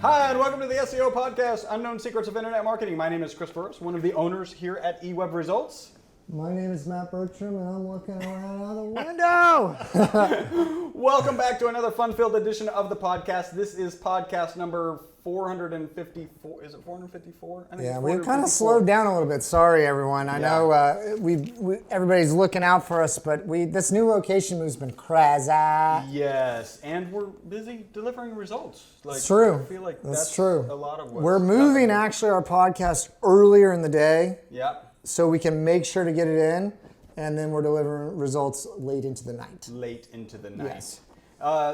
Hi, and welcome to the SEO podcast, Unknown Secrets of Internet Marketing. My name is Chris Burris, one of the owners here at eWeb Results. My name is Matt Bertram, and I'm looking around out the window. Welcome back to another fun-filled edition of the podcast. This is podcast number 454. Is it 454? I think Yeah, it's we've kind of slowed down a little bit. Sorry, everyone. I know everybody's looking out for us, but this new location move's been crazy. Yes, and we're busy delivering results. It's true. I feel like that's true. A lot of what we're moving actually our podcast earlier in the day. Yeah. So we can make sure to get it in, and then we're delivering results late into the night. Late into the night. Yes.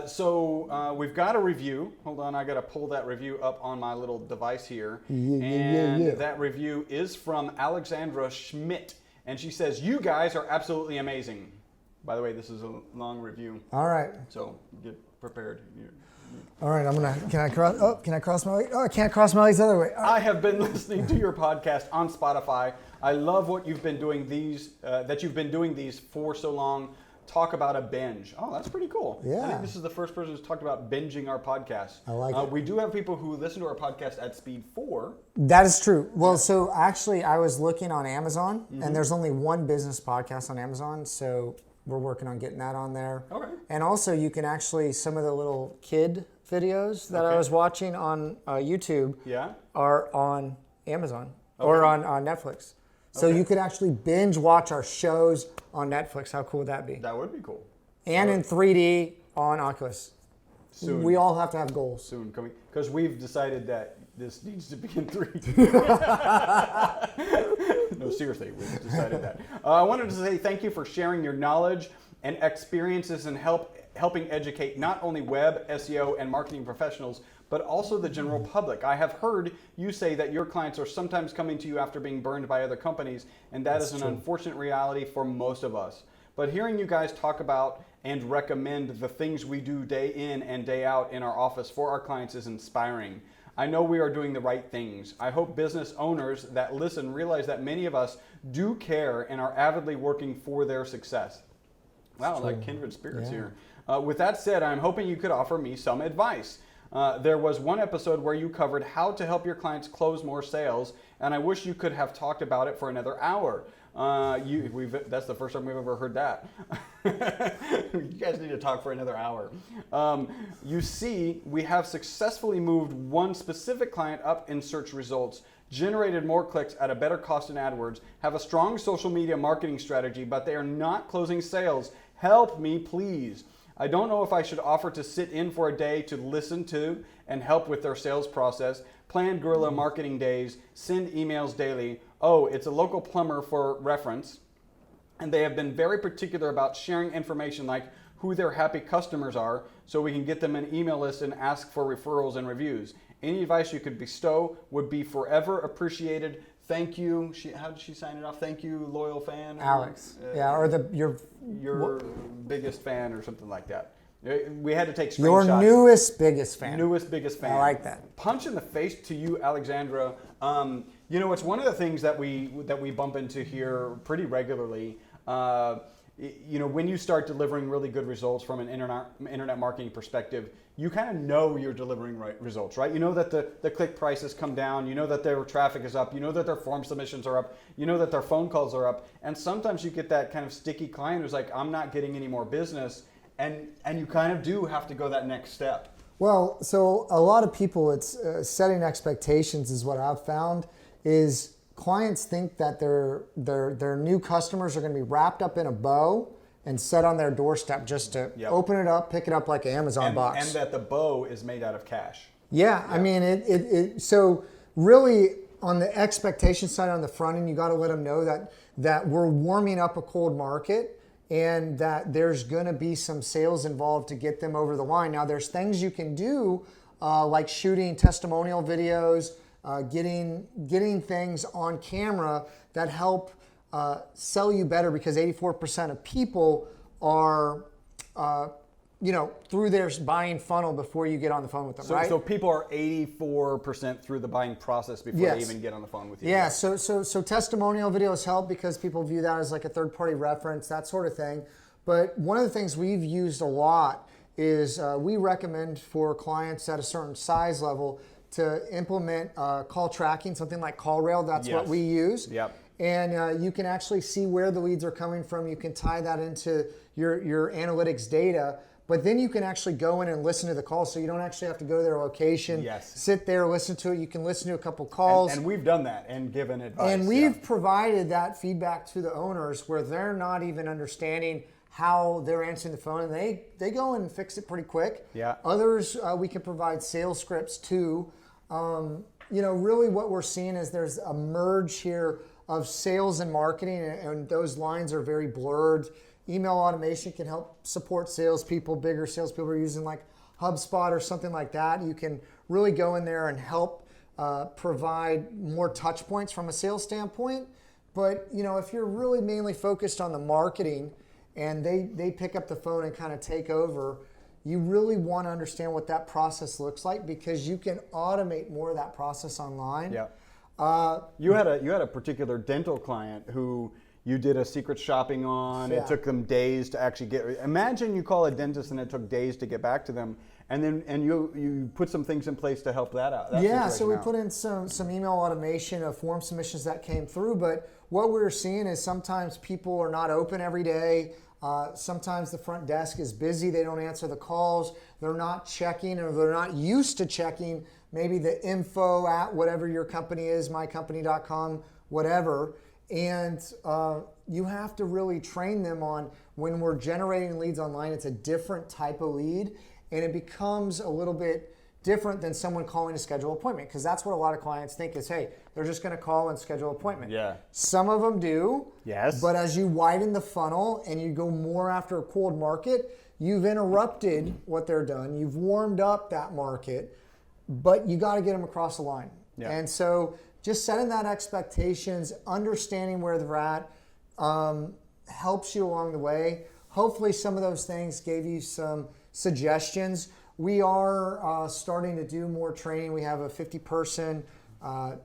So we've got a review. Hold on, I got to pull that review up on my little device here. That review is from Alexandra Schmidt, and she says, "You guys are absolutely amazing." By the way, this is a long review. All right. So get prepared. All right, can I cross my legs? Oh, I can't cross my legs the other way. I have been listening to your podcast on Spotify. I love what you've been doing that you've been doing these for so long. Talk about a binge. Oh, that's pretty cool. Yeah. I think this is the first person who's talked about binging our podcast. I like it. We do have people who listen to our podcast at speed 4. That is true. Well, so actually I was looking on Amazon, and there's only one business podcast on Amazon, so we're working on getting that on there. Okay. And also you can actually, some of the little kid videos that I was watching on YouTube are on Amazon or on Netflix. So you could actually binge watch our shows on Netflix. How cool would that be? That would be cool. And in 3D on Oculus. Soon. We all have to have goals. Soon coming, because we've decided that this needs to be in 3D. No, seriously, we've decided that. I wanted to say thank you for sharing your knowledge and experiences and helping educate not only web, SEO, and marketing professionals, but also the general public. I have heard you say that your clients are sometimes coming to you after being burned by other companies, and that's an unfortunate reality for most of us. But hearing you guys talk about and recommend the things we do day in and day out in our office for our clients is inspiring. I know we are doing the right things. I hope business owners that listen realize that many of us do care and are avidly working for their success. Wow, like kindred spirits here. With that said, I'm hoping you could offer me some advice. There was one episode where you covered how to help your clients close more sales, and I wish you could have talked about it for another hour. That's the first time we've ever heard that. You guys need to talk for another hour. You see, we have successfully moved one specific client up in search results, generated more clicks at a better cost in AdWords, have a strong social media marketing strategy, but they are not closing sales. Help me, please. I don't know if I should offer to sit in for a day to listen to and help with their sales process, plan guerrilla marketing days, send emails daily. Oh, it's a local plumber for reference. And they have been very particular about sharing information like who their happy customers are so we can get them an email list and ask for referrals and reviews. Any advice you could bestow would be forever appreciated. Thank you. How did she sign it off? Thank you, loyal fan. Alex. Or your biggest fan or something like that. We had to take screenshots. Your newest biggest fan. Newest biggest fan. I like that. Punch in the face to you, Alexandra. It's one of the things that we bump into here pretty regularly. When you start delivering really good results from an internet marketing perspective, you kind of know you're delivering results, right? You know that the click prices come down, you know that their traffic is up, you know that their form submissions are up, you know that their phone calls are up, and sometimes you get that kind of sticky client who's like, I'm not getting any more business, and you kind of do have to go that next step. Well, so a lot of people, it's setting expectations is what I've found, is clients think that their new customers are going to be wrapped up in a bow and set on their doorstep just to open it up, pick it up like an Amazon box. And that the bow is made out of cash. Yeah. I mean, so really on the expectation side on the front end, you got to let them know that we're warming up a cold market and that there's going to be some sales involved to get them over the line. Now, there's things you can do like shooting testimonial videos, getting things on camera that help sell you better, because 84% of people are through their buying funnel before you get on the phone with them, right? So people are 84% through the buying process before they even get on the phone with you. Yeah, so testimonial videos help because people view that as like a third-party reference, that sort of thing. But one of the things we've used a lot is we recommend for clients at a certain size level to implement call tracking, something like CallRail. That's what Yes. we use. Yep. And you can actually see where the leads are coming from. You can tie that into your analytics data. But then you can actually go in and listen to the call, so you don't actually have to go to their location, Yes. sit there, listen to it. You can listen to a couple calls. And we've done that and given advice. And we've provided that feedback to the owners where they're not even understanding how they're answering the phone, and they go in and fix it pretty quick. Yeah. Others, we can provide sales scripts too. Really what we're seeing is there's a merge here of sales and marketing, and those lines are very blurred. Email automation can help support salespeople. Bigger salespeople are using like HubSpot or something like that. You can really go in there and help provide more touch points from a sales standpoint. But if you're really mainly focused on the marketing and they pick up the phone and kind of take over, you really want to understand what that process looks like, because you can automate more of that process online. Yeah. You had a particular dental client who you did a secret shopping on. Yeah. It took them days to actually get. Imagine you call a dentist and it took days to get back to them, and you put some things in place to help that out. So we put in some email automation of form submissions that came through. But what we're seeing is sometimes people are not open every day. Sometimes the front desk is busy. They don't answer the calls. They're not checking, or they're not used to checking maybe the info at whatever your company is, mycompany.com, whatever. And you have to really train them on, when we're generating leads online, it's a different type of lead, and it becomes a little bit different than someone calling to schedule an appointment, because that's what a lot of clients think is, hey, they're just going to call and schedule an appointment. Yeah. Some of them do. Yes. But as you widen the funnel and you go more after a cold market, you've interrupted what they're done. You've warmed up that market, but you got to get them across the line. Yeah. And so just setting that expectations, understanding where they're at, helps you along the way. Hopefully some of those things gave you some suggestions. We are starting to do more training. We have a 50-person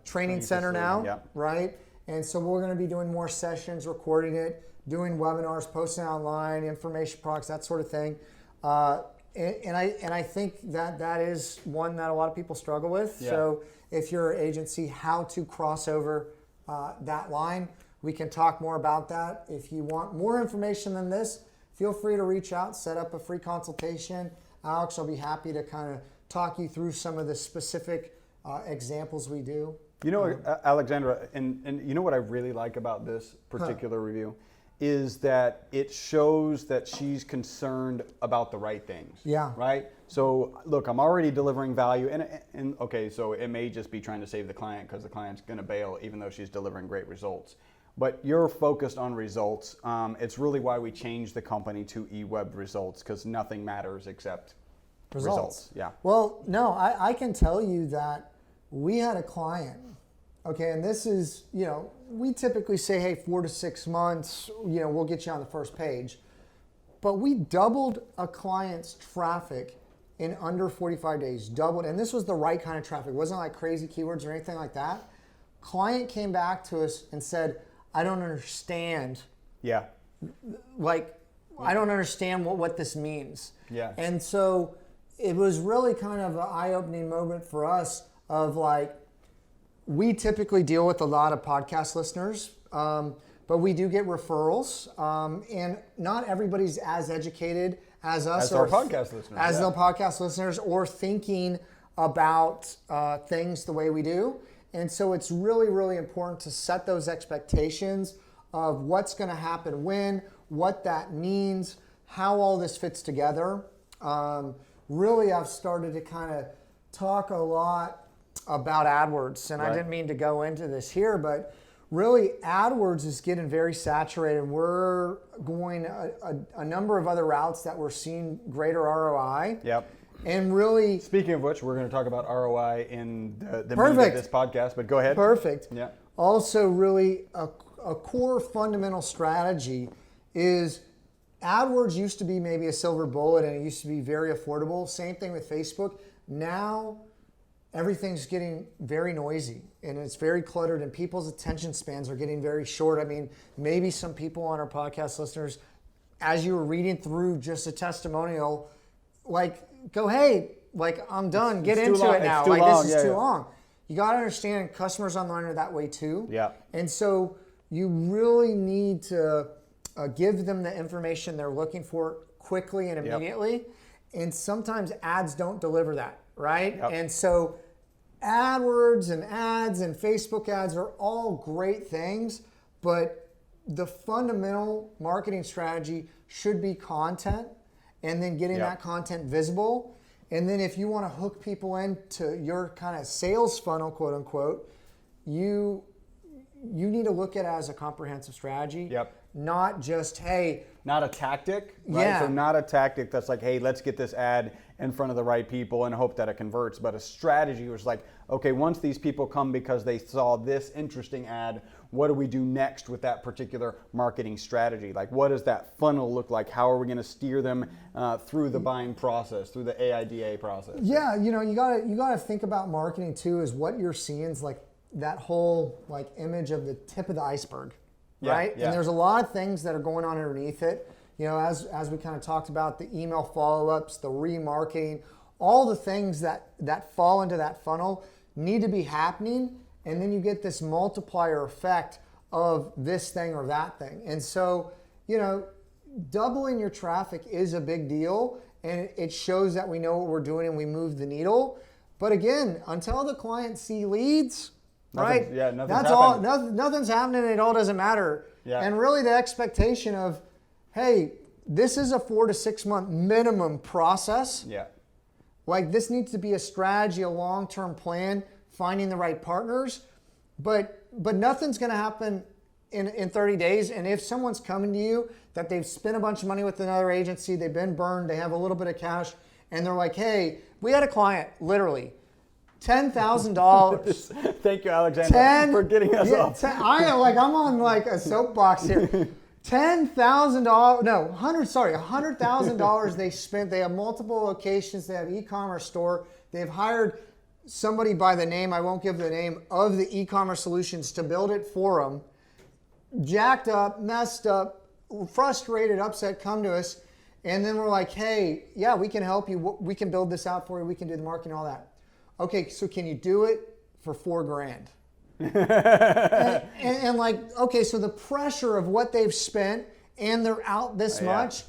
training center now, yeah. right? And so we're going to be doing more sessions, recording it, doing webinars, posting online, information products, that sort of thing. And I think that is one that a lot of people struggle with. Yeah. So if you're an agency, how to cross over that line, we can talk more about that. If you want more information than this, feel free to reach out, set up a free consultation. Alex will be happy to kind of talk you through some of the specific examples we do. Alexandra, and you know what I really like about this particular review is that it shows that she's concerned about the right things. Yeah. Right? So look, I'm already delivering value, and okay, so it may just be trying to save the client because the client's going to bail even though she's delivering great results. But you're focused on results. It's really why we changed the company to eWeb Results, because nothing matters except results. Yeah. Well, no, I can tell you that we had a client, okay, and this is, we typically say, hey, 4 to 6 months, we'll get you on the first page. But we doubled a client's traffic in under 45 days, doubled, and this was the right kind of traffic. It wasn't like crazy keywords or anything like that. Client came back to us and said, I don't understand. Yeah. I don't understand what this means. Yeah. And so it was really kind of an eye-opening moment for us of we typically deal with a lot of podcast listeners, but we do get referrals, and not everybody's as educated as us. As our podcast listeners. As the podcast listeners, or thinking about things the way we do. And so it's really, really important to set those expectations of what's going to happen when, what that means, how all this fits together. Really, I've started to kind of talk a lot about AdWords, and I didn't mean to go into this here, but really AdWords is getting very saturated. We're going a number of other routes that we're seeing greater ROI. Yep. And really, speaking of which, we're going to talk about ROI in the meat of this podcast, but go ahead. Perfect. Yeah. Also, really, a core fundamental strategy is AdWords used to be maybe a silver bullet, and it used to be very affordable. Same thing with Facebook. Now, everything's getting very noisy, and it's very cluttered, and people's attention spans are getting very short. I mean, maybe some people on our podcast listeners, as you were reading through just a testimonial, go, hey, like I'm done. Get it's too into long. it now. It's too Like long. this Yeah, is too yeah. long. You got to understand customers online are that way too. Yeah. And so you really need to give them the information they're looking for quickly and immediately. And sometimes ads don't deliver that, right? Yep. And so AdWords and ads and Facebook ads are all great things, but the fundamental marketing strategy should be content and then getting that content visible. And then if you want to hook people into your kind of sales funnel, quote unquote, you need to look at it as a comprehensive strategy. Yep. Not just, hey. Not a tactic, right? Yeah. So not a tactic that's like, hey, let's get this ad in front of the right people and hope that it converts, but a strategy was like, okay, once these people come because they saw this interesting ad, what do we do next with that particular marketing strategy? Like, what does that funnel look like? How are we going to steer them through the buying process, through the AIDA process? Yeah, you gotta think about marketing too. Is what you're seeing is like that whole like image of the tip of the iceberg, right? Yeah. And there's a lot of things that are going on underneath it. You know, as we kind of talked about, the email follow-ups, the remarketing, all the things that fall into that funnel need to be happening, and then you get this multiplier effect of this thing or that thing. And so, you know, doubling your traffic is a big deal, and it shows that we know what we're doing and we move the needle. But again, until the clients see leads, right? Yeah, nothing's that's happening. all. Nothing's happening. It all doesn't matter. Yeah. And really, the expectation of, hey, this is a 4 to 6 month minimum process. Yeah. Like this needs to be a strategy, a long-term plan, finding the right partners. But nothing's going to happen in 30 days. And if someone's coming to you that they've spent a bunch of money with another agency, they've been burned, they have a little bit of cash, and they're like, hey, we had a client, literally, $10,000. Thank you, Alexander, for getting us off. I'm on like a soapbox here. $10,000, no, $100,000 they spent. They have multiple locations. They have e-commerce store. They've hired somebody by the name, I won't give the name, of the e-commerce solutions to build it for them. Jacked up, messed up, frustrated, upset, come to us. And then we're like, hey, yeah, we can help you. We can build this out for you. We can do the marketing, all that. Okay, so can you do it for $4,000? and like, okay, so the pressure of what they've spent and they're out this much,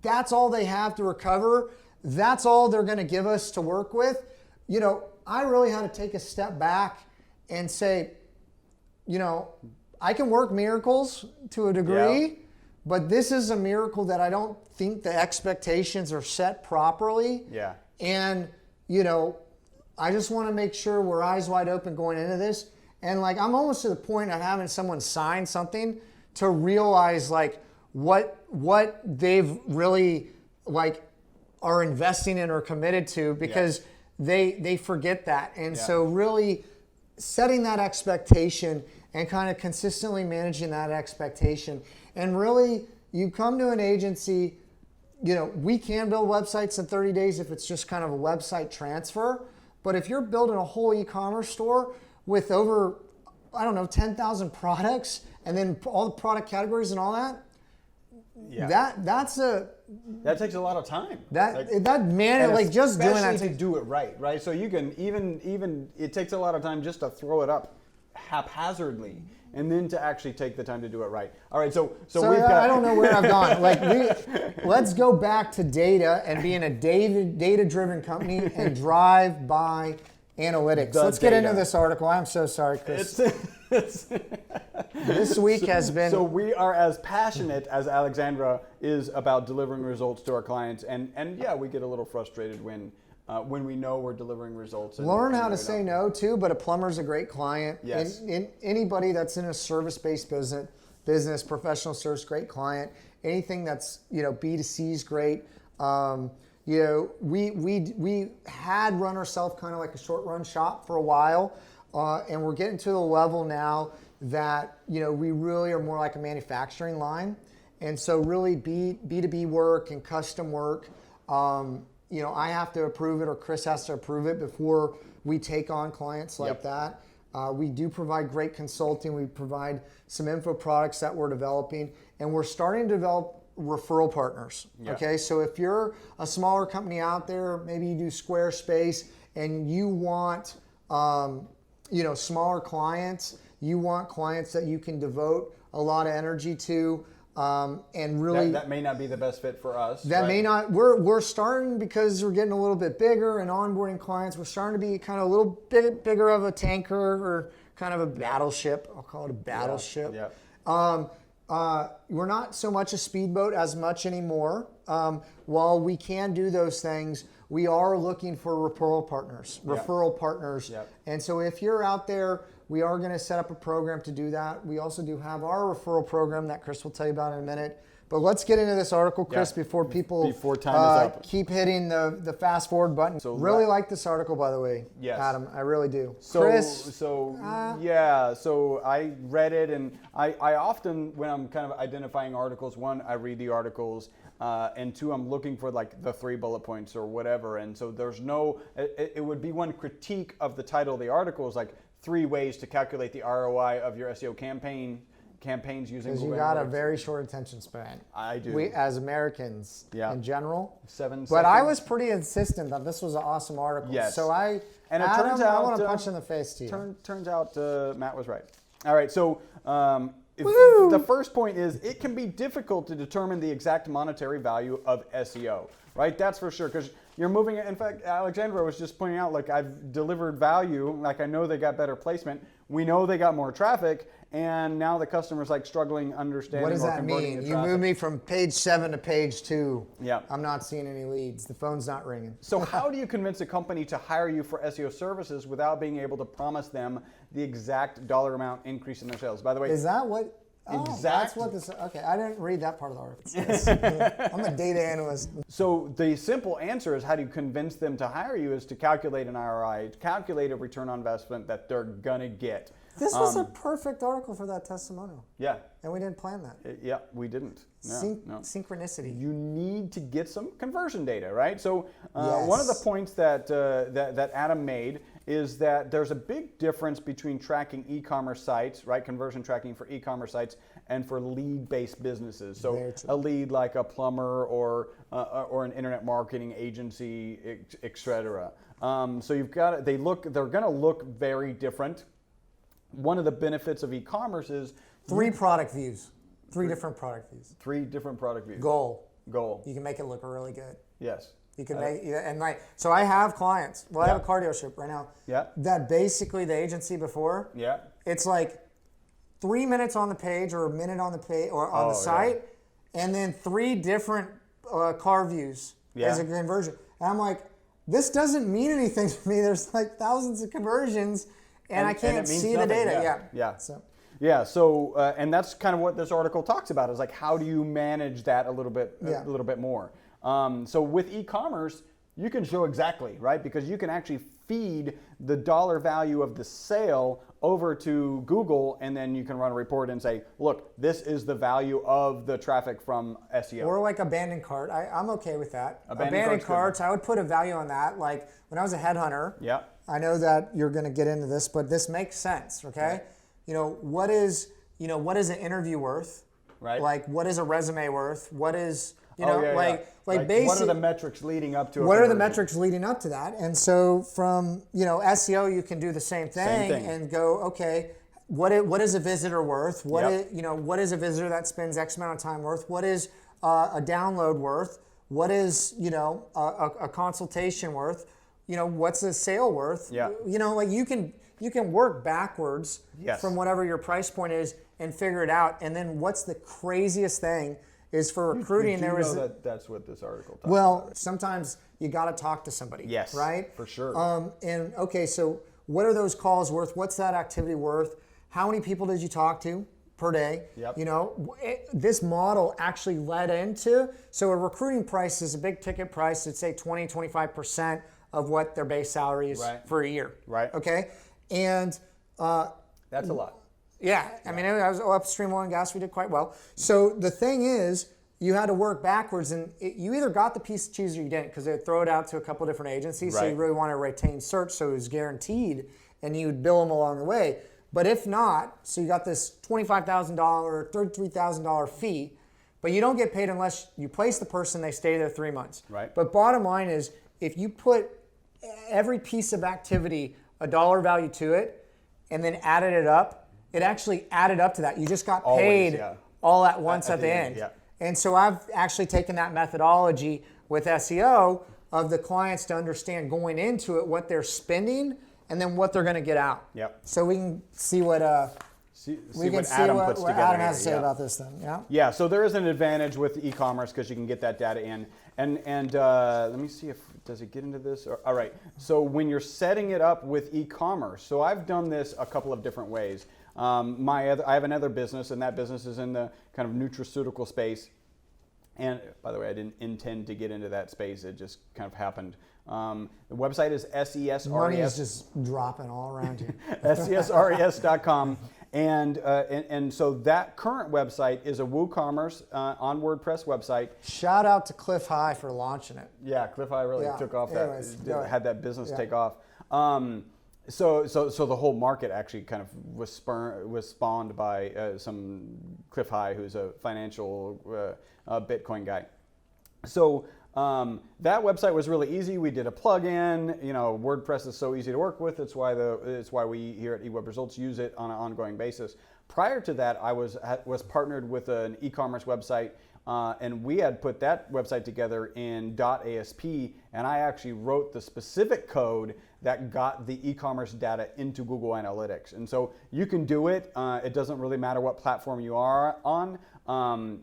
that's all they have to recover. That's all they're going to give us to work with. You know, I really had to take a step back and say, you know, I can work miracles to a degree, but this is a miracle that I don't think the expectations are set properly. Yeah. And, you know, I just want to make sure we're eyes wide open going into this. And like, I'm almost to the point of having someone sign something to realize like what they've really like are investing in or committed to, because they forget that. And so really setting that expectation and kind of consistently managing that expectation. And really, you come to an agency, you know, we can build websites in 30 days if it's just kind of a website transfer. But if you're building a whole e-commerce store with over, I don't know, 10,000 products and then all the product categories and all that, that takes a lot of time. Just doing that to do it right? So you can even it takes a lot of time just to throw it up haphazardly, and then to actually take the time to do it right. All right, so we've got. I don't know where I've gone. Let's go back to data and being a data-driven company and drive by analytics. Let's get into this article. I'm so sorry, Chris. This week has been. So we are as passionate as Alexandra is about delivering results to our clients, and yeah, we get a little frustrated when we know we're delivering results. Learn how to say no too, but a plumber's a great client. Yes. In anybody that's in a service-based business, professional service, great client. Anything that's, you know, B2C is great. You know, we had run ourselves kind of like a short run shop for a while, and we're getting to the level now that, you know, we really are more like a manufacturing line. And so really B2B work and custom work, you know, I have to approve it or Chris has to approve it before we take on clients like that. We do provide great consulting. We provide some info products that we're developing, and we're starting to develop referral partners. Yeah. Okay, so if you're a smaller company out there, maybe you do Squarespace and you want smaller clients, you want clients that you can devote a lot of energy to, and really that may not be the best fit for us. that right? may not. We're starting, because we're getting a little bit bigger and onboarding clients. We're starting to be kind of a little bit bigger of a tanker, or kind of a battleship. I'll call it a battleship. Yeah. We're not so much a speedboat as much anymore. While we can do those things, we are looking for referral partners. Yep. And so if you're out there, we are going to set up a program to do that. We also do have our referral program that Chris will tell you about in a minute. But let's get into this article, Chris, before time is up. keep hitting the fast forward button. So really like this article, by the way, Yes. Adam. I really do. So, Chris? so I read it, and I often, when I'm kind of identifying articles, one, I read the articles, and two, I'm looking for like the 3 bullet points or whatever. And so there's no, it would be one critique of the title of the article is like 3 ways to calculate the ROI of your SEO campaigns using Because you Google got a Analytics. very short attention span. I do. We, as Americans, Yeah. in general. 7 But I seconds. was pretty insistent that this was an awesome article. Yes. So And it Adam, turns I out, want to punch in the face to you. Turns out Matt was right. All right, so Woo! the first point is it can be difficult to determine the exact monetary value of SEO, right? That's for sure, because you're moving. In fact, Alexandra was just pointing out, like, I've delivered value. Like, I know they got better placement. We know they got more traffic, and now the customer's like struggling understanding. What does or that converting mean? the You traffic. moved me from page 7 to page 2. Yeah. I'm not seeing any leads. The phone's not ringing. So how do you convince a company to hire you for SEO services without being able to promise them the exact dollar amount increase in their sales? By the way, Is that what? Oh, Exact- that's what this. Okay, I didn't read that part of the article. I'm a data analyst. so the simple answer is, how do you convince them to hire you, is to calculate an ROI, calculate a return on investment that they're gonna get. This was a perfect article for that testimonial, Yeah, and we didn't plan that. yeah, we didn't. No. Synchronicity. You need to get some conversion data, right? So Yes. one of the points that Adam made is that there's a big difference between tracking e-commerce sites, right? Conversion tracking for e-commerce sites and for lead-based businesses. So Very true. a lead like a plumber or an internet marketing agency, etc. So you've got they're going to look very different. One of the benefits of e-commerce is 3 product views. 3 different product views. 3 different product views. Goal. Goal. You can make it look really good. Yes. You can make, and like, so I have clients. Well, I have a car dealership right now. Yeah. That basically the agency before, Yeah. it's like 3 minutes on the page or a minute on the page or on the site, and then 3 different car views as a conversion. And I'm like, this doesn't mean anything to me. There's like thousands of conversions, and I can't it means see nothing. the data. Yeah. So. Yeah, so and that's kind of what this article talks about, is like, how do you manage that a little bit more? So with e-commerce, you can show exactly, right? Because you can actually feed the dollar value of the sale over to Google, and then you can run a report and say, look, this is the value of the traffic from SEO. Or like abandoned cart. I'm okay with that. Abandoned carts, I would put a value on that. Like when I was a headhunter, Yeah. I know that you're going to get into this, but this makes sense, okay? What is an interview worth? Right. Like, what is a resume worth? What is, like basic. what are the metrics leading up to? What are the metrics leading up to that? And so from SEO, you can do the same thing, thing. and go, okay, what is a visitor worth? What is a visitor that spends X amount of time worth? What is a download worth? What is a consultation worth? What's a sale worth? Yeah. You can work backwards Yes. from whatever your price point is and figure it out. And then what's the craziest thing is for recruiting. There was that's what this article talks Well, sometimes you got to talk to somebody. Yes, right? for sure. And okay, so what are those calls worth? What's that activity worth? How many people did you talk to per day? Yep. This model actually led into, so a recruiting price is a big ticket price. It's say 20, 25% of what their base salary is for a year. Right. Okay. And That's a lot. yeah, I mean, I was upstream oil and gas. We did quite well. So the thing is, you had to work backwards, and you either got the piece of cheese or you didn't, because they'd throw it out to a couple different agencies. So you really want to retain search, so it was guaranteed, and you would bill them along the way. But if not, so you got this $25,000 or $33,000 fee, But you don't get paid unless you place the person, they stay there 3 months. Right. But bottom line is, if you put every piece of activity a dollar value to it, and then added it up, it actually added up to that. You just got paid all at once at the end. Yeah. And so I've actually taken that methodology with SEO of the clients to understand going into it what they're spending and then what they're going to get out. Yep. So we can see what Adam puts together Adam has to say here. about this then. Yeah. Yeah, so there is an advantage with e-commerce because you can get that data in. And let me see does it get into this? All right, so when you're setting it up with e-commerce, so I've done this a couple of different ways. I have another business, and that business is in the kind of nutraceutical space. And by the way, I didn't intend to get into that space. It just kind of happened. The website is SESRES. Money is just dropping all around you. SESRES.com. And so that current website is a WooCommerce on WordPress website. Shout out to Cliff High for launching it. Yeah, Cliff High really took off. Had that business take off. So the whole market actually kind of was spawned by some Cliff High, who's a financial Bitcoin guy. So that website was really easy. We did a plugin. WordPress is so easy to work with. It's why we here at eWeb Results use it on an ongoing basis. Prior to that, I was partnered with an e-commerce website, and we had put that website together in .asp, and I actually wrote the specific code that got the e-commerce data into Google Analytics. And so you can do it. It doesn't really matter what platform you are on.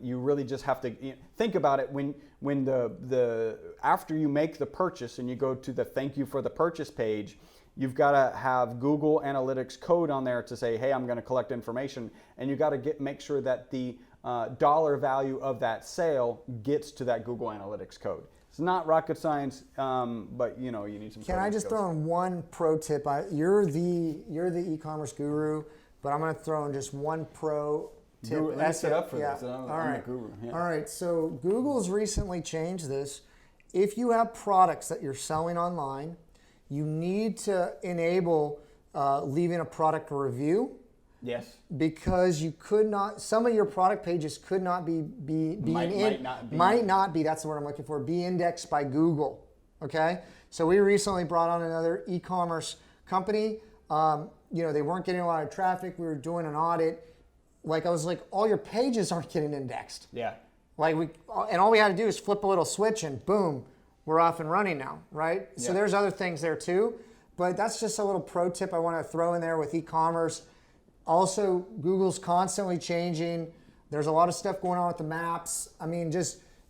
You really just have to think about it when the after you make the purchase and you go to the thank you for the purchase page, you've got to have Google Analytics code on there to say, hey, I'm going to collect information, and you got to make sure that the dollar value of that sale gets to that Google Analytics code. It's not rocket science, but you need some. Can I just throw in one pro tip? You're the e-commerce guru, but I'm going to throw in just one pro tip. Let me set up for this. All I'm right. a guru. Yeah. All right. So Google's recently changed this. If you have products that you're selling online, you need to enable leaving a product review. Yes. Because you could not, some of your product pages could not might not be, that's the word I'm looking for, be indexed by Google. Okay? So we recently brought on another e-commerce company. They weren't getting a lot of traffic. We were doing an audit. I was like, all your pages aren't getting indexed. Yeah. And all we had to do is flip a little switch and boom, we're off and running now, right? Yeah. So there's other things there too. But that's just a little pro tip I want to throw in there with e-commerce. Also, Google's constantly changing. There's a lot of stuff going on with the maps. I mean,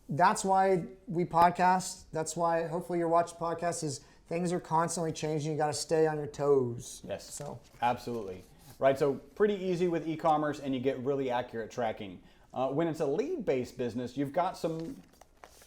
that's why we podcast. That's why hopefully you're watching podcasts is things are constantly changing. You got to stay on your toes. Yes, so absolutely. Right, so pretty easy with e-commerce and you get really accurate tracking. When it's a lead-based business, you've got some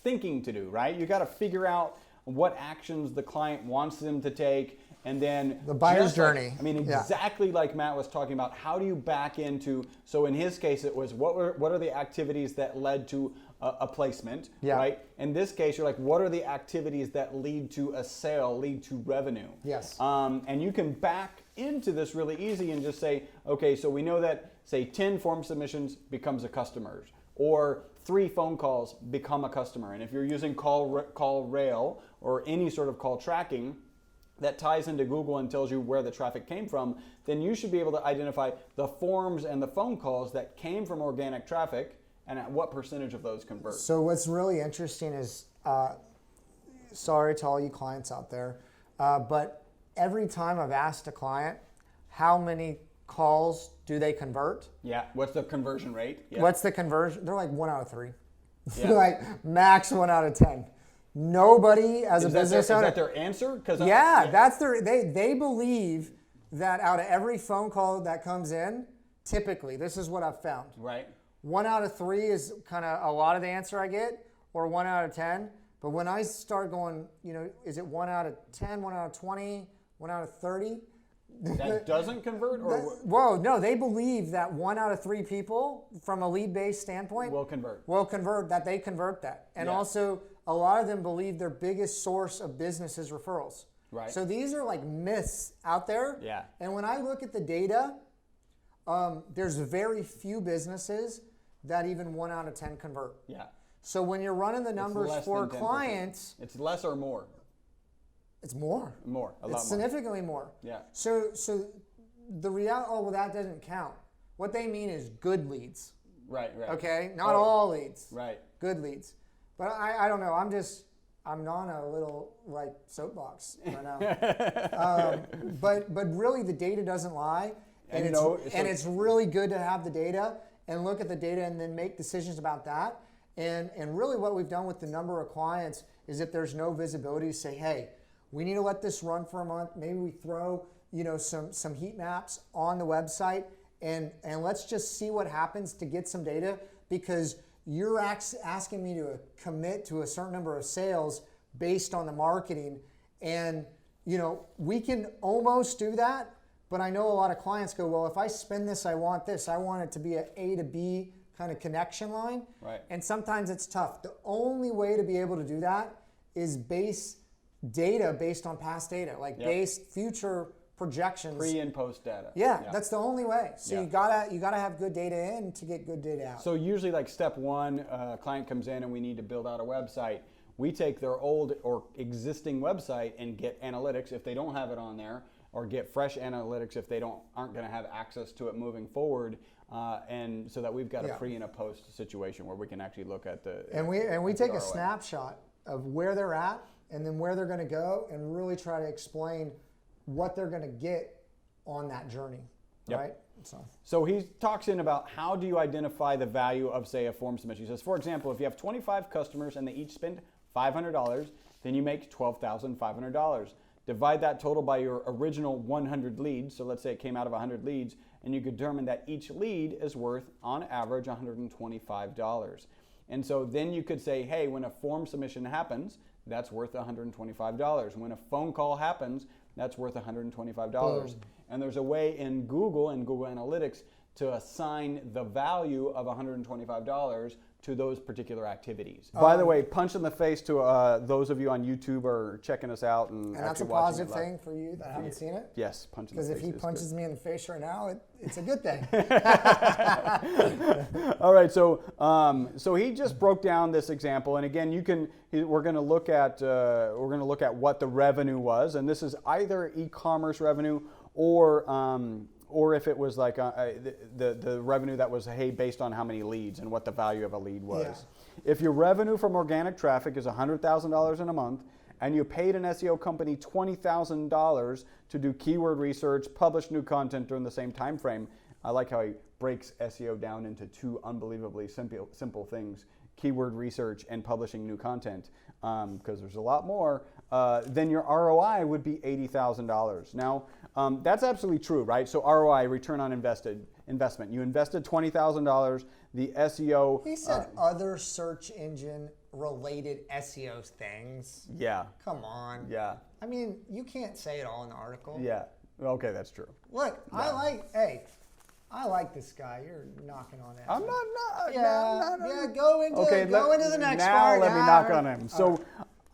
thinking to do, right? You got to figure out what actions the client wants them to take. And then the buyer's journey. Exactly like Matt was talking about. How do you back into? So in his case, it was what are the activities that led to a placement, right? In this case, you're like, what are the activities that lead to a sale, lead to revenue? Yes. And you can back into this really easy and just say, okay, so we know that say 10 form submissions becomes a customer, or 3 phone calls become a customer. And if you're using call rail or any sort of call tracking that ties into Google and tells you where the traffic came from, then you should be able to identify the forms and the phone calls that came from organic traffic and at what percentage of those convert. So what's really interesting is, sorry to all you clients out there, but every time I've asked a client, how many calls do they convert? Yeah, what's the conversion rate? Yeah. What's the conversion? They're like 1 out of 3. Yeah. Like max 1 out of 10. Nobody as a business owner. Is that their answer? That's their. They believe that out of every phone call that comes in, typically, this is what I've found. Right. 1 out of 3 is kind of a lot of the answer I get, or 1 out of 10. But when I start going, is it 1 out of 10, 1 out of 20, 1 out of 30? That doesn't convert? Or whoa, no, they believe that 1 out of 3 people, from a lead-based standpoint, will convert, that they convert that. And also, a lot of them believe their biggest source of business is referrals. Right. So these are like myths out there. Yeah. And when I look at the data, there's very few businesses that even 1 out of 10 convert. Yeah. So when you're running the numbers less for than 10%. clients, It's less or more? it's more. More, a lot more. It's significantly more. Yeah. So the reality, oh, well, that doesn't count. What they mean is good leads. Right. Okay? Not all leads. Right. Good leads. But I don't know. I'm on a little like soapbox right now. But really the data doesn't lie. And it's really good to have the data and look at the data and then make decisions about that. And really what we've done with the number of clients is if there's no visibility, say, hey, we need to let this run for a month. Maybe we throw, some heat maps on the website and let's just see what happens to get some data, because you're asking me to commit to a certain number of sales based on the marketing. And, we can almost do that, but I know a lot of clients go, well, if I spend this, I want this. I want it to be an A to B kind of connection line. Right. And sometimes it's tough. The only way to be able to do that is base data based on past data, base future projections. Pre and post data. Yeah, that's the only way. So Yeah. you gotta have good data in to get good data out. So usually like step one, a client comes in and we need to build out a website. We take their old or existing website and get analytics if they don't have it on there, or get fresh analytics if they aren't going to have access to it moving forward, and so that we've got a pre and a post situation where we can actually look at the we take a ROI. snapshot of where they're at and then where they're going to go, and really try to explain what they're going to get on that journey. Yep. Right? So he talks in about how do you identify the value of, say, a form submission. He says, for example, if you have 25 customers and they each spend $500, then you make $12,500. Divide that total by your original 100 leads. So let's say it came out of 100 leads, and you could determine that each lead is worth, on average, $125. And so then you could say, hey, when a form submission happens, that's worth $125. When a phone call happens, that's worth $125. And there's a way in Google and Google Analytics to assign the value of $125 to those particular activities. By the way, punch in the face to those of you on YouTube or checking us out. And that's a positive thing for you that haven't seen it? Yes, punch in the face. Because if he punches me in the face right now, it's a good thing. All right, so he just broke down this example, and again, we're going to look at what the revenue was, and this is either e-commerce revenue or if it was like the revenue that was, hey, based on how many leads and what the value of a lead was. Yeah. If your revenue from organic traffic is $100,000 in a month, and you paid an SEO company $20,000 to do keyword research, publish new content during the same time frame, I like how he breaks SEO down into two unbelievably simple things: keyword research and publishing new content, because there's a lot more, then your ROI would be $80,000. Now, that's absolutely true, right? So ROI, return on investment. You invested $20,000, the SEO... He said other search engine related SEO things. Yeah. Come on. Yeah. I mean, you can't say it all in the article. Yeah. Okay, that's true. Look, no. I like this guy. You're knocking on that. I'm not. Yeah, go into the next now part. Let me knock on him. So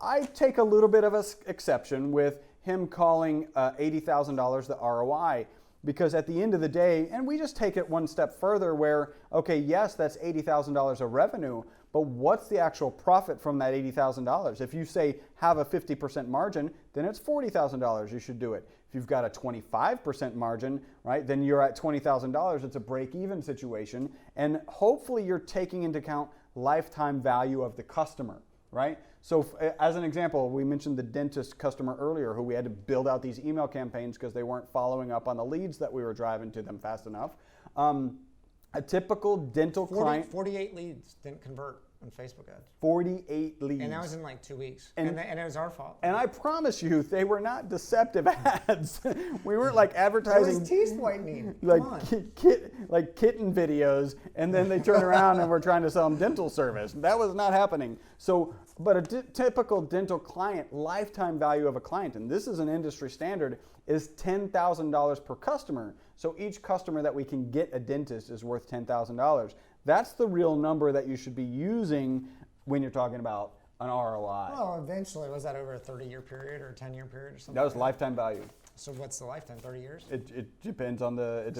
I take a little bit of an exception with him calling $80,000 the ROI, because at the end of the day, and we just take it one step further where, okay, yes, that's $80,000 of revenue, but what's the actual profit from that $80,000? If you say have a 50% margin, then it's $40,000. You should do it. If you've got a 25% margin, right, then you're at $20,000. It's a break-even situation, and hopefully you're taking into account lifetime value of the customer, right? So as an example, we mentioned the dentist customer earlier who we had to build out these email campaigns because they weren't following up on the leads that we were driving to them fast enough. A typical dental client... 48 leads didn't convert on Facebook ads. 48 leads. And that was in like 2 weeks. And it was our fault. And I promise you, they were not deceptive ads. We weren't like advertising... It was teeth whitening. Like kitten videos, and then they turn around and we're trying to sell them dental service. That was not happening. So, but a typical dental client, lifetime value of a client, and this is an industry standard, is $10,000 per customer. So each customer that we can get a dentist is worth $10,000. That's the real number that you should be using when you're talking about an ROI. Well, eventually, was that over a 30-year period or a 10-year period or something? That was lifetime value. So what's the lifetime? 30 years? It depends on the.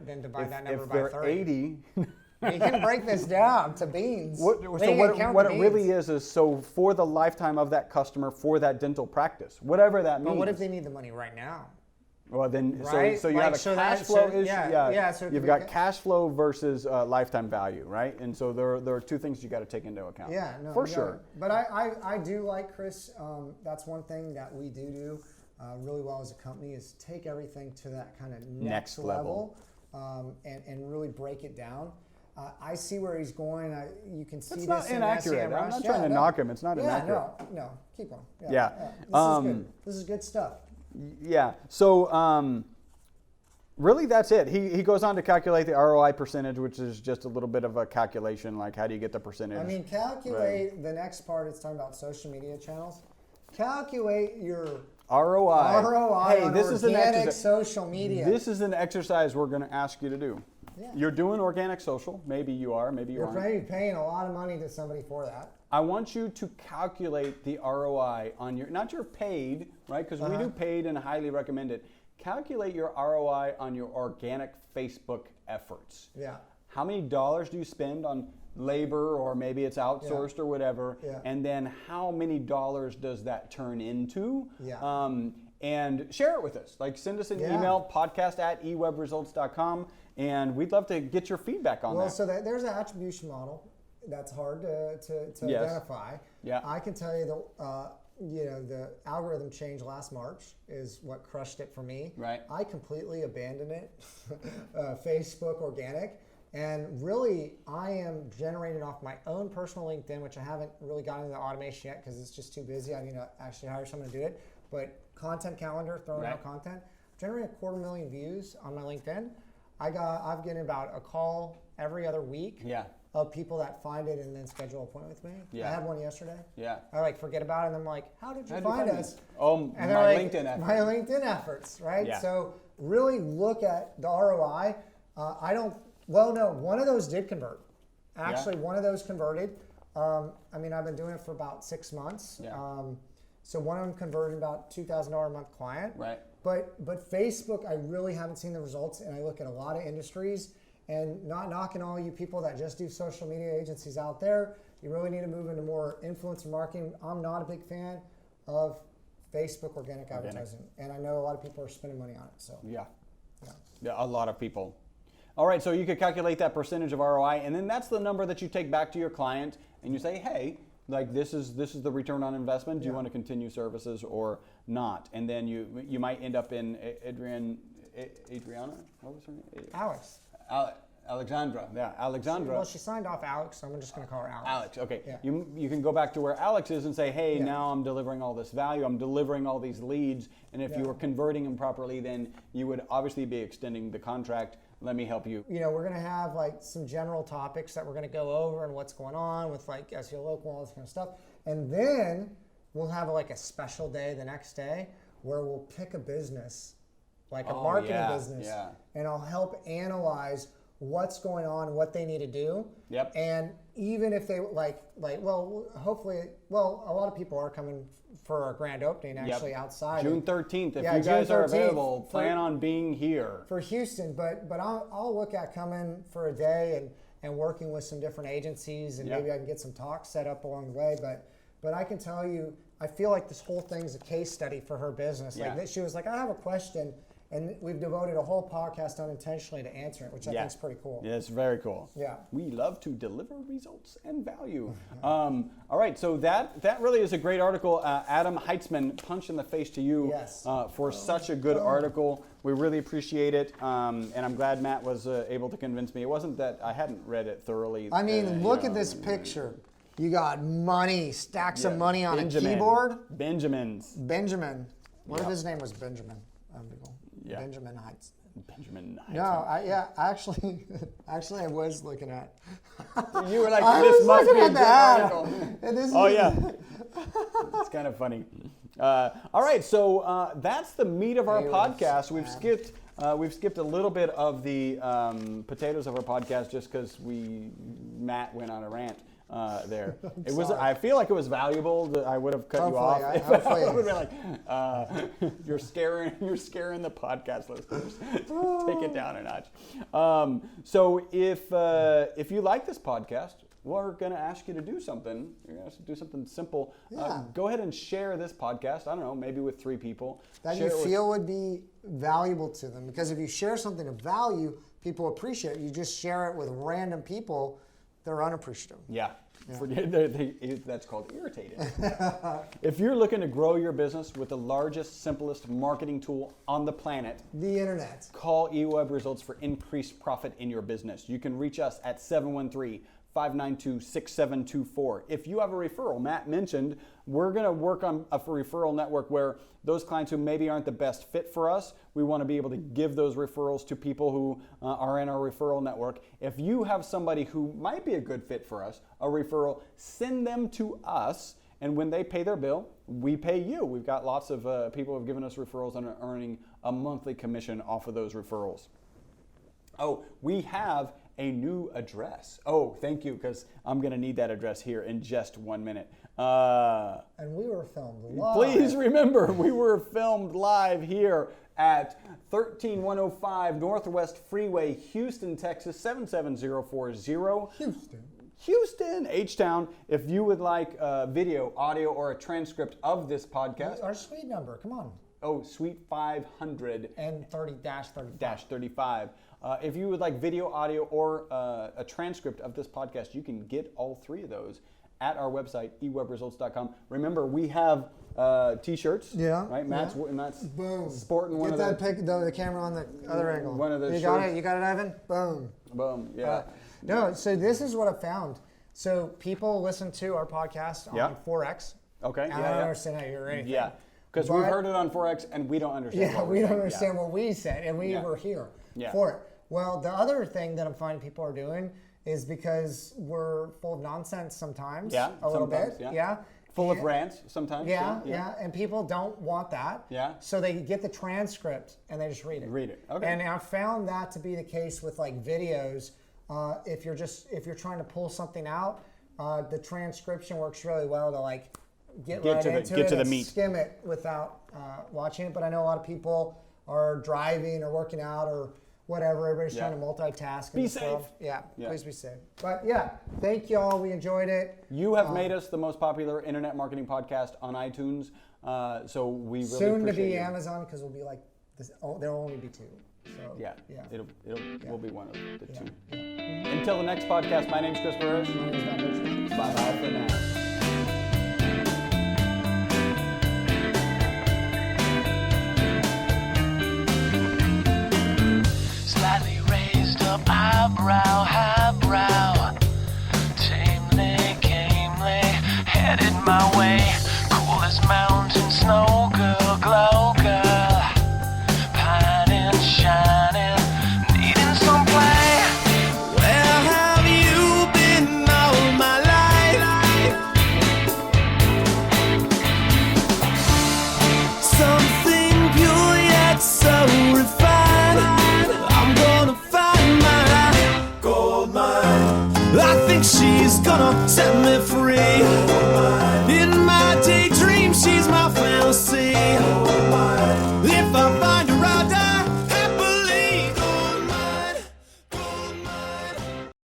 Then divide that number if by they're 30. 80, You can break this down to beans. What it really is so for the lifetime of that customer for that dental practice, whatever that means. But what if they need the money right now? Well, then, right? so you have a cash flow issue. So you've got cash flow versus lifetime value, right? And so there are two things you got to take into account. Yeah, no, for sure. But I do like, Chris, that's one thing that we do really well as a company is take everything to that kind of next level and really break it down. I see where he's going. You can see it's this not in inaccurate. SEO. I'm not trying to knock him. It's not inaccurate. No, keep on. Yeah. This is good. This is good stuff. Yeah. So really, that's it. He goes on to calculate the ROI percentage, which is just a little bit of a calculation, like how do you get the percentage? I mean, calculate the next part. It's talking about social media channels. Calculate your ROI. Hey, on this is an exercise. Social media. This is an exercise we're going to ask you to do. Yeah. You're doing organic social. Maybe you are. Maybe you aren't. You're probably paying a lot of money to somebody for that. I want you to calculate the ROI on your, not your paid, right? Because we do paid and highly recommend it. Calculate your ROI on your organic Facebook efforts. Yeah. How many dollars do you spend on labor, or maybe it's outsourced or whatever? Yeah. And then how many dollars does that turn into? Yeah. And share it with us. Like send us an email, podcast@ewebresults.com, and we'd love to get your feedback on that. Well, so there's an attribution model that's hard to identify. Yeah. I can tell you the algorithm change last March is what crushed it for me. Right. I completely abandoned it, Facebook organic, and really I am generating off my own personal LinkedIn, which I haven't really gotten into the automation yet because it's just too busy. I need to actually hire someone to do it. But content calendar, throwing out content, generating 250,000 views on my LinkedIn. I've getting about a call every other week. Yeah. Of people that find it and then schedule an appointment with me. Yeah. I had one yesterday. Yeah. I forget about it and I'm like, how did you find us? Oh, and my LinkedIn efforts. My LinkedIn efforts, right? Yeah. So really look at the ROI. One of those did convert. Actually, one of those converted. I've been doing it for about 6 months. Yeah. So one of them converted about $2,000 a month client. Right. But Facebook, I really haven't seen the results, and I look at a lot of industries. And not knocking all you people that just do social media agencies out there, you really need to move into more influencer marketing. I'm not a big fan of Facebook organic advertising, and I know a lot of people are spending money on it. So yeah, a lot of people. All right, so you could calculate that percentage of ROI, and then that's the number that you take back to your client, and you say, hey, like this is the return on investment. Do you want to continue services or not? And then you might end up in Adriana. What was her name? Alex. Alexandra. Well, she signed off Alex, so I'm just going to call her Alex. Alex, okay. Yeah. You can go back to where Alex is and say, hey, now I'm delivering all this value, I'm delivering all these leads, and if you were converting them properly, then you would obviously be extending the contract. Let me help you. We're going to have some general topics that we're going to go over and what's going on with SEO local, all this kind of stuff. And then we'll have a special day the next day where we'll pick a business, a marketing business, and I'll help analyze what's going on, what they need to do. Yep. And even if they hopefully, a lot of people are coming for our grand opening actually outside. June 13th. If you guys are available, plan on being here. For Houston, but I'll look at coming for a day and working with some different agencies, and maybe I can get some talks set up along the way. But I can tell you, I feel like this whole thing's a case study for her business. She was like, I have a question. And we've devoted a whole podcast unintentionally to answer it, which I think is pretty cool. Yeah, it's very cool. Yeah. We love to deliver results and value. All right, so that really is a great article. Adam Heitzman, punch in the face to you for such a good article. We really appreciate it. And I'm glad Matt was able to convince me. It wasn't that I hadn't read it thoroughly. I mean, look at this picture. You got money, stacks of money on a keyboard. Benjamin. What if his name was Benjamin? Yeah. Benjamin Heights. Benjamin Heights. No, actually, I was looking at. You were like, this must be a good article. It's kind of funny. All right, so that's the meat of our podcast. We've skipped a little bit of the potatoes of our podcast just because Matt went on a rant. there. It was. I feel like it was valuable. That I would have cut you off. Hopefully. I would have been like, you're scaring the podcast listeners. Take it down a notch. So if you like this podcast, we're going to ask you to do something. You're going to do something simple. Yeah. Go ahead and share this podcast. I don't know, maybe with 3 people. That you feel would be valuable to them. Because if you share something of value, people appreciate it. You just share it with random people, they're unappreciative. Yeah. That's called irritated. If you're looking to grow your business with the largest, simplest marketing tool on the planet, the internet, call eWeb Results for increased profit in your business. You can reach us at 713-592-6724. If you have a referral, Matt mentioned, we're going to work on a referral network where those clients who maybe aren't the best fit for us, we want to be able to give those referrals to people who are in our referral network. If you have somebody who might be a good fit for us, a referral, send them to us, and when they pay their bill, we pay you. We've got lots of people who have given us referrals and are earning a monthly commission off of those referrals. Oh, we have a new address. Oh, thank you, because I'm going to need that address here in just 1 minute. And we were filmed live. Please remember, we were filmed live here at 13105 Northwest Freeway, Houston, Texas, 77040. Houston, H-Town. If you would like video, audio, or a transcript of this podcast. Our suite number, come on. Oh, Suite 500. And 30-35. -35. If you would like video, audio, or a transcript of this podcast, you can get all 3 of those at our website, ewebresults.com. Remember, we have T-shirts. Yeah. Right? Matt's Boom. sporting one Get of that the... pic, the camera on the other angle. One of those You got shirts. it? You got it, Ivan? Boom. Boom. Yeah. No, so this is what I found. So people listen to our podcast on Forex. Okay. And I don't understand how you hear anything. Yeah. Because we've heard it on Forex and we don't understand. Yeah, we don't understand what we said, and we were here for it. Well, the other thing that I'm finding people are doing is because we're full of nonsense sometimes. Yeah, a little bit. Yeah. Yeah. Full of rants sometimes. Yeah, and people don't want that. Yeah. So they get the transcript and they just read it. Okay. And I found that to be the case with like videos. If you're trying to pull something out, the transcription works really well to like get right into it to the and meat. skim it without watching it. But I know a lot of people are driving or working out or whatever. Everybody's trying to multitask. Be safe. Yeah, please be safe. But yeah, thank y'all. We enjoyed it. You have made us the most popular internet marketing podcast on iTunes. So we really soon to be you. Amazon, because we'll be like this. There'll only be 2. So, We'll be one of the 2. Until the next podcast, my name's Chris Burris. My name's Matthew Bertram. Bye for now. Slightly raised up eyebrow high.